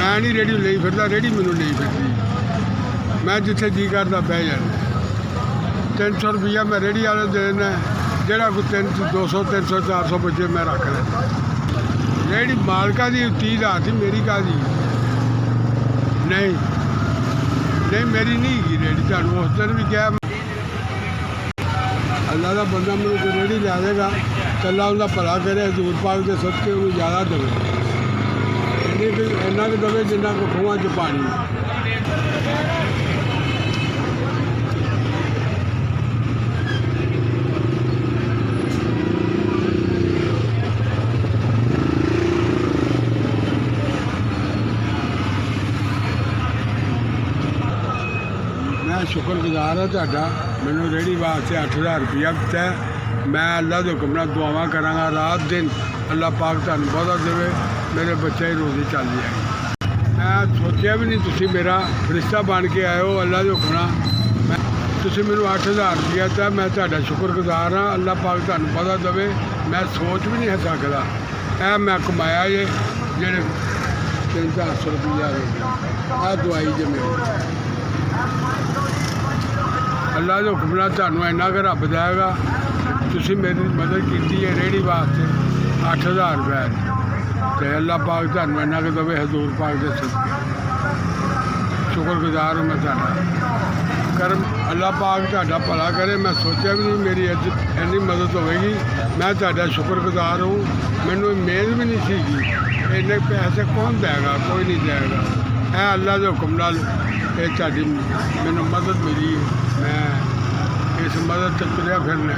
मैं नहीं रेडी ਲਈ ਫਿਰਦਾ रेडी मैनू ਲਈ ਫਿਰਦੀ मैं जिथे जी करता बह जाना 300 रुपया मैं रेडी वाले दे देना जोड़ा कोई 200 300 400 बचे मैं रख लेना रेडी मालका की 30 हज़ार थी मेरी का दी नहीं नहीं मेरी नहीं हैगी रेडी तुहानू उस दिन भी कहा अल्लाह का बंदा मैंने कोई रेडी ला देगा कला उनका भला करे हजूर पाक के सदके उन्हें ज़्यादा देवे इन्ना कि देवे जिन्ना को खूह च पानी मैं शुक्रगुजार हाँ तुहाडा मैनू रेहड़ी वास्ते 8000 रुपया दिता है मैं अल्लाह के हुक्म नाल दुआवां करांगा रात दिन अल्लाह पाक तुहानू बहुता देवे मेरे बच्चे की रोजी चल जाए मैं सोचा भी नहीं तुसीं मेरा फरिश्ता बन के आए हो अल्लाह के हुक्म नाल मैं तुसीं मैनू 8000 रुपया दिता मैं तुहाडा शुक्रगुजार हाँ अल्लाह पाक तुहानू बहुता देवे मैं सोच भी नहीं सकदा ऐ मैं कमाया जे जेह्ड़े 300 रुपया आ दवाई जे मेरी अल्लाह के हुक्म नाल तुहानू इन्ना क रब देगा तुसीं मेरी मदद की है रेहड़ी वास्ते 8000 रुपये तो अल्लाह पाक तुहानू इन्ना क देवे हजूर पाक के सदके शुक्रगुजार हूँ मैं तुहाडा करम अल्लाह पाक तुहाडा भला करे मैं सोचा भी नहीं मेरी इन्नी मदद होगी मैं तुहाडा शुक्रगुजार हूँ मैनू उम्मीद भी नहीं सी इन्ने पैसे कौन देगा कोई नहीं देगा है अल्लाह के हुक्म नाल ये तुहाडी मैनू मदद मिली मैं इस मदद से तुरिया फिरना